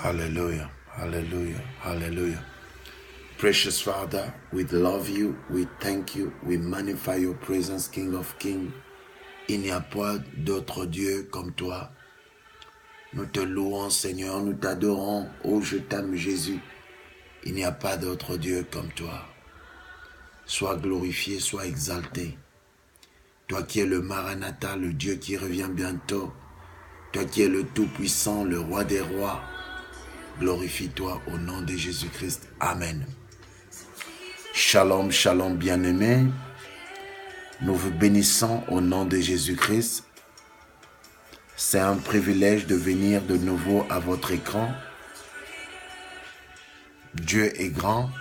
Hallelujah, hallelujah, hallelujah. Precious Father, we love you, we thank you, we magnify your presence, King of Kings. Il n'y a pas d'autre Dieu comme toi. Nous te louons, Seigneur, nous t'adorons. Oh, je t'aime, Jésus. Il n'y a pas d'autre Dieu comme toi. Sois glorifié, sois exalté. Toi qui es le Maranatha, le Dieu qui revient bientôt. Toi qui es le Tout-Puissant, le Roi des Rois. Glorifie-toi au nom de Jésus-Christ. Amen. Shalom, shalom, bien-aimés. Nous vous bénissons au nom de Jésus-Christ. C'est un privilège de venir de nouveau à votre écran. Dieu est grand.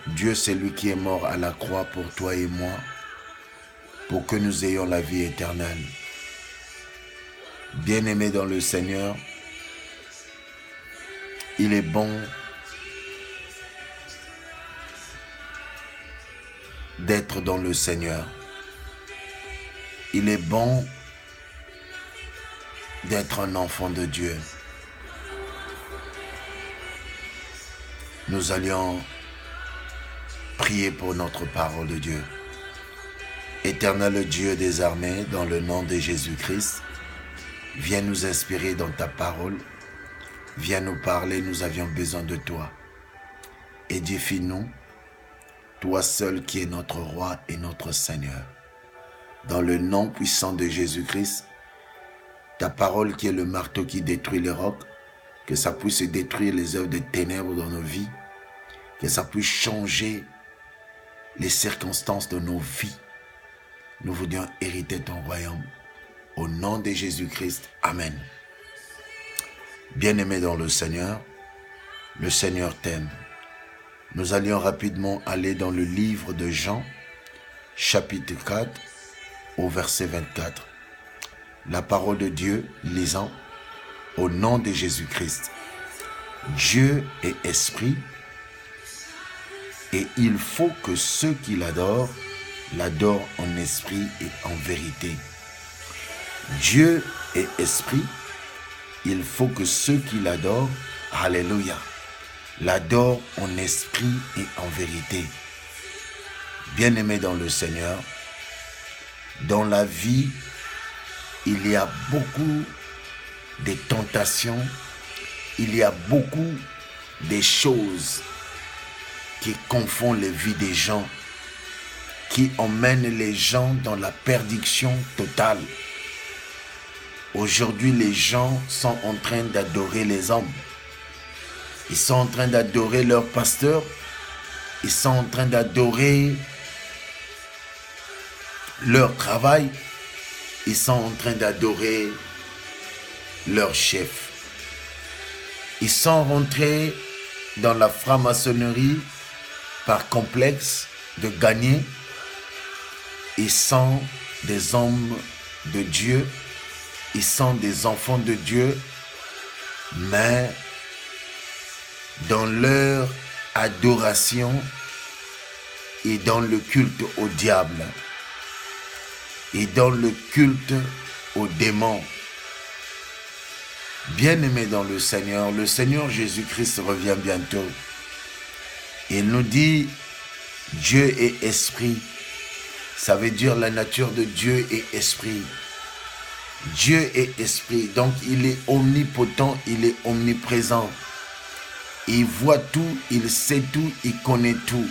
Dieu, c'est lui qui est mort à la croix pour toi et moi, pour que nous ayons la vie éternelle. Bien-aimés dans le Seigneur, il est bon d'être dans le Seigneur. Il est bon d'être un enfant de Dieu. Nous allions prier pour notre parole de Dieu. Éternel Dieu des armées, dans le nom de Jésus-Christ, viens nous inspirer dans ta parole. Viens nous parler, nous avions besoin de toi. Édifie-nous, toi seul qui es notre roi et notre Seigneur. Dans le nom puissant de Jésus-Christ, ta parole qui est le marteau qui détruit les rocs, que ça puisse détruire les œuvres des ténèbres dans nos vies, que ça puisse changer les circonstances de nos vies. Nous voudrions hériter ton royaume. Au nom de Jésus-Christ, Amen. Bien-aimés dans le Seigneur t'aime. Nous allions rapidement aller dans le livre de Jean, chapitre 4, au verset 24. La parole de Dieu, lisant, au nom de Jésus-Christ. Dieu est esprit, et il faut que ceux qui l'adorent en esprit et en vérité. Dieu est esprit, il faut que ceux qui l'adorent, alléluia, l'adorent en esprit et en vérité. Bien-aimés dans le Seigneur, dans la vie, il y a beaucoup de tentations, il y a beaucoup de choses qui confondent les vies des gens, qui emmènent les gens dans la perdition totale. Aujourd'hui, les gens sont en train d'adorer les hommes. Ils sont en train d'adorer leur pasteur. Ils sont en train d'adorer leur travail. Ils sont en train d'adorer leur chef. Ils sont rentrés dans la franc-maçonnerie par complexe de gagner. Ils sont des hommes de Dieu. Ils sont des enfants de Dieu. Mais dans leur adoration et dans le culte au diable et dans le culte aux démons. Bien-aimés dans le Seigneur Jésus-Christ revient bientôt. Il nous dit, Dieu est esprit. Ça veut dire la nature de Dieu est esprit. Dieu est esprit, donc il est omnipotent, il est omniprésent. Il voit tout, il sait tout, il connaît tout.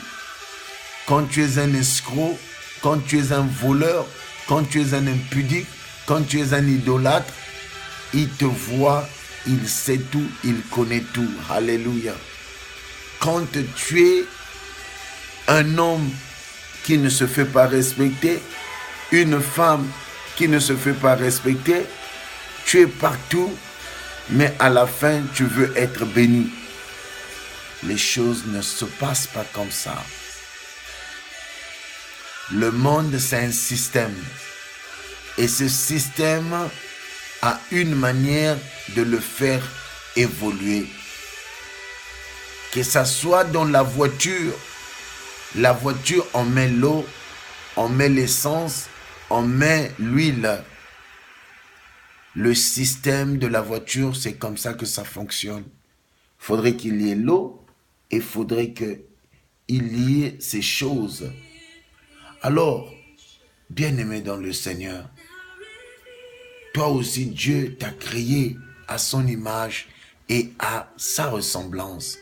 Quand tu es un escroc, quand tu es un voleur, quand tu es un impudique, quand tu es un idolâtre, il te voit, il sait tout, il connaît tout. Alléluia. Quand tu es un homme qui ne se fait pas respecter, une femme qui ne se fait pas respecter, tu es partout, mais à la fin, tu veux être béni. Les choses ne se passent pas comme ça. Le monde, c'est un système. Et ce système a une manière de le faire évoluer. Que ça soit dans la voiture, on met l'eau, on met l'essence, on met l'huile. le système de la voiture, c'est comme ça que ça fonctionne. Il faudrait qu'il y ait l'eau et il faudrait qu'il y ait ces choses. Alors, bien-aimé dans le Seigneur, toi aussi Dieu t'a créé à son image et à sa ressemblance.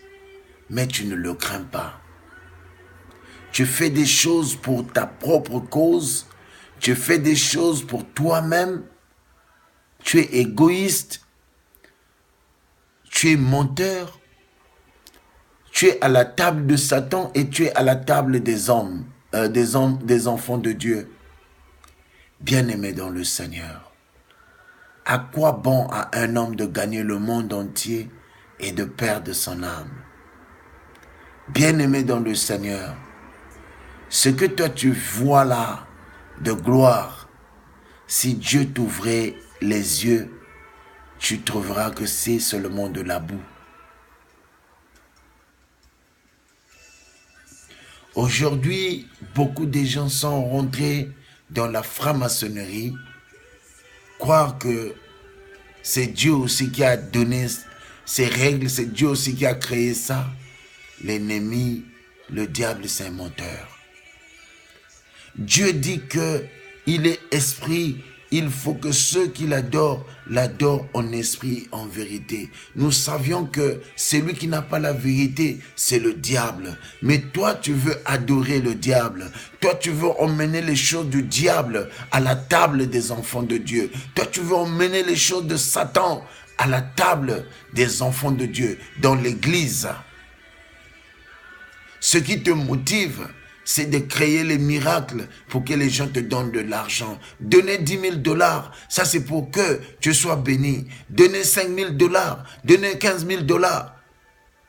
Mais tu ne le crains pas. Tu fais des choses pour ta propre cause. Tu fais des choses pour toi-même. Tu es égoïste. Tu es menteur. Tu es à la table de Satan et tu es à la table des hommes, des enfants de Dieu. Bien-aimé dans le Seigneur, à quoi bon à un homme de gagner le monde entier et de perdre son âme? Bien-aimé dans le Seigneur, ce que toi tu vois là de gloire, si Dieu t'ouvrait les yeux, tu trouveras que c'est seulement de la boue. Aujourd'hui, beaucoup de gens sont rentrés dans la franc-maçonnerie, croire que c'est Dieu aussi qui a donné ces règles, c'est Dieu aussi qui a créé ça. L'ennemi, le diable, c'est un menteur. Dieu dit qu'il est esprit. Il faut que ceux qui l'adorent en esprit et en vérité. Nous savions que celui qui n'a pas la vérité, c'est le diable. Mais toi, tu veux adorer le diable. Toi, tu veux emmener les choses du diable à la table des enfants de Dieu. Toi, tu veux emmener les choses de Satan à la table des enfants de Dieu, dans l'église. Ce qui te motive, c'est de créer les miracles pour que les gens te donnent de l'argent. Donner 10 000 $, ça c'est pour que tu sois béni. Donner 5 000 $, donner 15 000 $.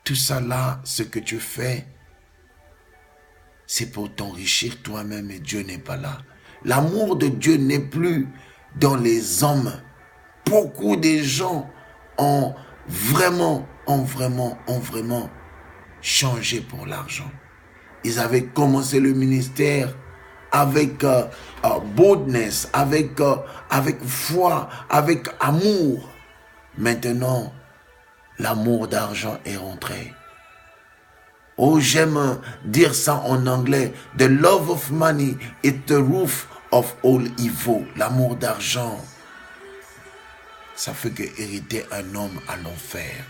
Tout ça là, ce que tu fais, c'est pour t'enrichir toi-même et Dieu n'est pas là. L'amour de Dieu n'est plus dans les hommes. Beaucoup de gens ont vraiment changé pour l'argent. Ils avaient commencé le ministère avec boldness, avec foi, avec amour. Maintenant, l'amour d'argent est rentré. Oh, j'aime dire ça en anglais. The love of money is the roof of all evil. L'amour d'argent, ça fait que hériter un homme à l'enfer.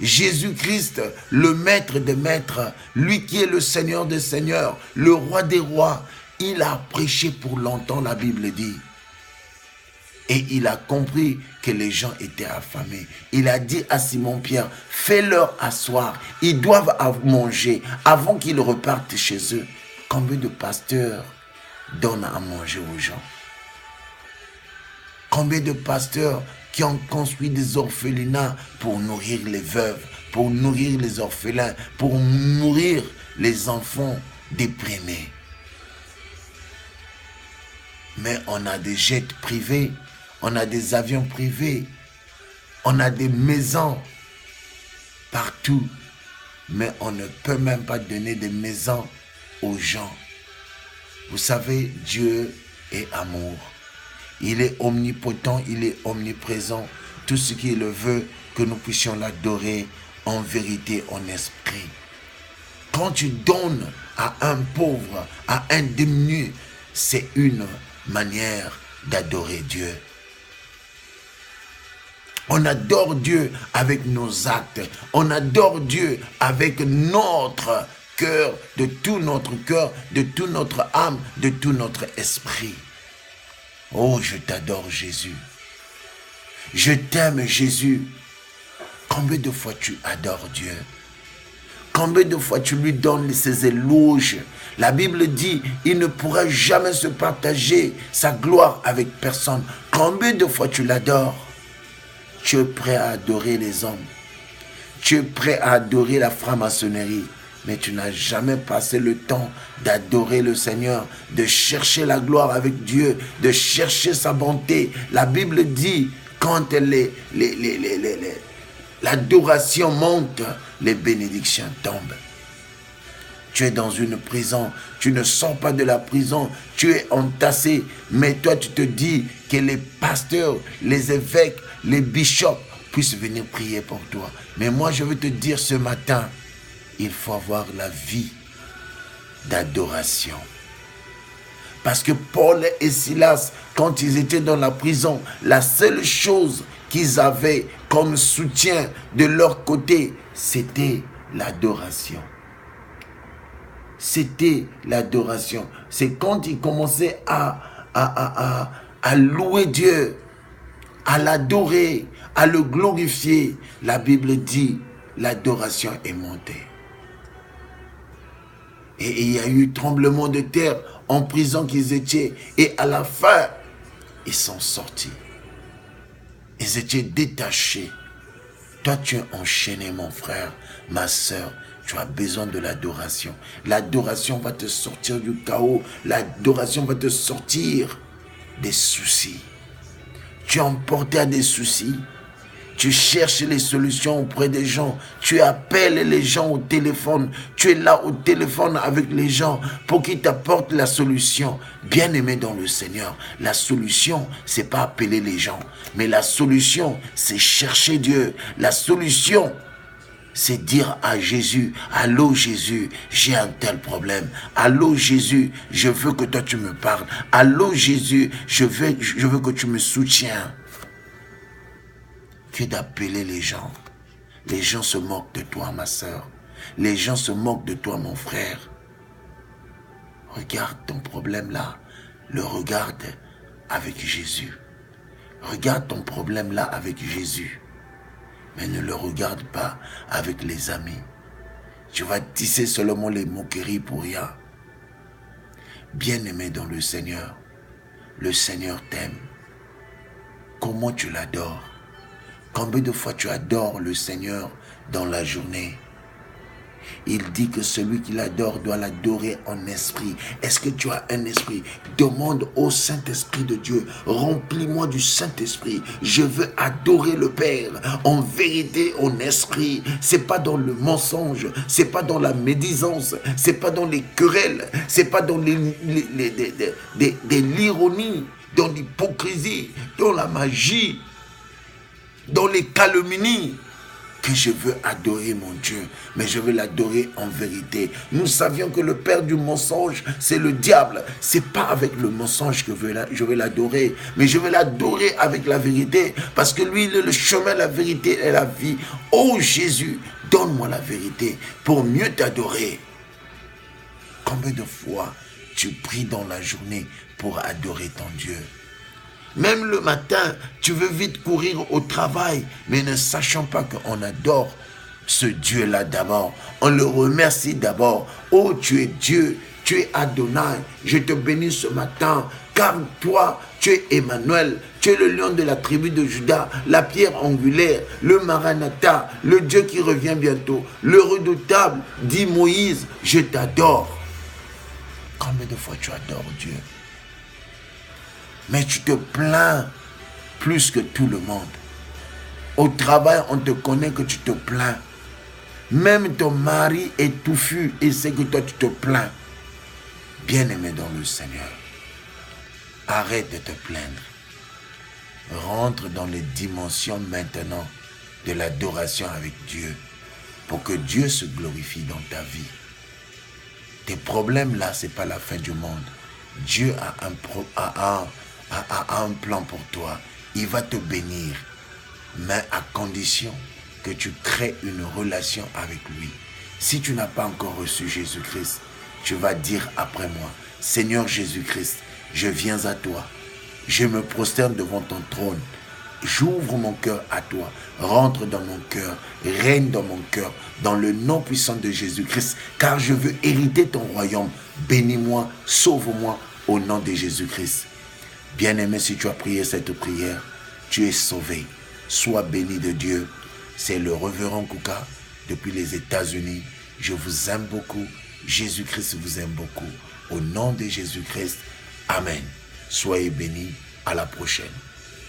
Jésus-Christ, le maître des maîtres, lui qui est le Seigneur des seigneurs, le roi des rois, il a prêché pour longtemps, la Bible dit. Et il a compris que les gens étaient affamés. Il a dit à Simon-Pierre, fais-leur asseoir, ils doivent manger avant qu'ils repartent chez eux. Combien de pasteurs donnent à manger aux gens? Combien de pasteurs qui ont construit des orphelinats pour nourrir les veuves, pour nourrir les orphelins, pour nourrir les enfants déprimés. Mais on a des jets privés, on a des avions privés, on a des maisons partout, mais on ne peut même pas donner des maisons aux gens. Vous savez, Dieu est amour. Il est omnipotent, il est omniprésent. Tout ce qu'il veut, que nous puissions l'adorer en vérité, en esprit. Quand tu donnes à un pauvre, à un démuni, c'est une manière d'adorer Dieu. On adore Dieu avec nos actes. On adore Dieu avec notre cœur, de tout notre cœur, de toute notre âme, de tout notre esprit. Oh, je t'adore Jésus. Je t'aime Jésus. Combien de fois tu adores Dieu? Combien de fois tu lui donnes ses éloges? La Bible dit, il ne pourra jamais se partager sa gloire avec personne. Combien de fois tu l'adores? Tu es prêt à adorer les hommes. Tu es prêt à adorer la franc-maçonnerie. Mais tu n'as jamais passé le temps d'adorer le Seigneur, de chercher la gloire avec Dieu, de chercher sa bonté. La Bible dit, quand l'adoration monte, les bénédictions tombent. Tu es dans une prison, tu ne sors pas de la prison, tu es entassé. Mais toi, tu te dis que les pasteurs, les évêques, les bishops puissent venir prier pour toi. Mais moi, je veux te dire ce matin, il faut avoir la vie d'adoration. Parce que Paul et Silas, quand ils étaient dans la prison, la seule chose qu'ils avaient comme soutien de leur côté, c'était l'adoration. C'était l'adoration. C'est quand ils commençaient à louer Dieu, à l'adorer, à le glorifier. La Bible dit, l'adoration est montée. Et il y a eu tremblement de terre en prison qu'ils étaient. Et à la fin, ils sont sortis. Ils étaient détachés. Toi, tu es enchaîné, mon frère, ma soeur. Tu as besoin de l'adoration. L'adoration va te sortir du chaos. L'adoration va te sortir des soucis. Tu es emporté à des soucis. Tu cherches les solutions auprès des gens. Tu appelles les gens au téléphone. Tu es là au téléphone avec les gens pour qu'ils t'apportent la solution. Bien-aimé dans le Seigneur, la solution, c'est pas appeler les gens. Mais la solution, c'est chercher Dieu. La solution, c'est dire à Jésus, allô Jésus, j'ai un tel problème. Allô Jésus, je veux que toi tu me parles. Allô Jésus, je veux que tu me soutiens. Que d'appeler les gens. Les gens se moquent de toi, ma soeur. Les gens se moquent de toi, mon frère. Regarde ton problème là. Le regarde avec Jésus. Regarde ton problème là avec Jésus. Mais ne le regarde pas avec les amis. Tu vas tisser seulement les moqueries pour rien. Bien-aimé dans le Seigneur t'aime. Comment tu l'adores? Combien de fois tu adores le Seigneur dans la journée? Il dit que celui qui l'adore doit l'adorer en esprit. Est-ce que tu as un esprit? Demande au Saint-Esprit de Dieu. Remplis-moi du Saint-Esprit. Je veux adorer le Père en vérité, en esprit. C'est pas dans le mensonge. C'est pas dans la médisance. C'est pas dans les querelles. C'est pas dans l'ironie, dans l'hypocrisie, dans la magie, dans les calomnies, que je veux adorer mon Dieu, mais je veux l'adorer en vérité. Nous savions que le père du mensonge, c'est le diable. C'est pas avec le mensonge que je veux l'adorer, mais je veux l'adorer avec la vérité, parce que lui, il est le chemin, la vérité et la vie. Oh Jésus, donne-moi la vérité pour mieux t'adorer. Combien de fois tu pries dans la journée pour adorer ton Dieu? Même le matin, tu veux vite courir au travail, mais ne sachant pas qu'on adore ce Dieu-là d'abord. On le remercie d'abord. Oh, tu es Dieu, tu es Adonai. Je te bénis ce matin, car toi, tu es Emmanuel. Tu es le lion de la tribu de Juda, la pierre angulaire, le Maranatha, le Dieu qui revient bientôt, le redoutable, dit Moïse, je t'adore. Combien de fois tu adores Dieu? Mais tu te plains plus que tout le monde. Au travail, on te connaît que tu te plains. Même ton mari est touffu et sait que toi tu te plains. Bien-aimé dans le Seigneur, arrête de te plaindre. Rentre dans les dimensions maintenant de l'adoration avec Dieu pour que Dieu se glorifie dans ta vie. Tes problèmes là, ce n'est pas la fin du monde. Dieu a un plan pour toi. Il va te bénir, mais à condition que tu crées une relation avec lui. Si tu n'as pas encore reçu Jésus-Christ, tu vas dire après moi, Seigneur Jésus-Christ, je viens à toi. Je me prosterne devant ton trône. J'ouvre mon cœur à toi. Rentre dans mon cœur. Règne dans mon cœur. Dans le nom puissant de Jésus-Christ. Car je veux hériter ton royaume. Bénis-moi, sauve-moi au nom de Jésus-Christ. Bien-aimé, si tu as prié cette prière, tu es sauvé. Sois béni de Dieu. C'est le révérend Kouka depuis les États-Unis. Je vous aime beaucoup. Jésus-Christ vous aime beaucoup. Au nom de Jésus-Christ, Amen. Soyez bénis. À la prochaine.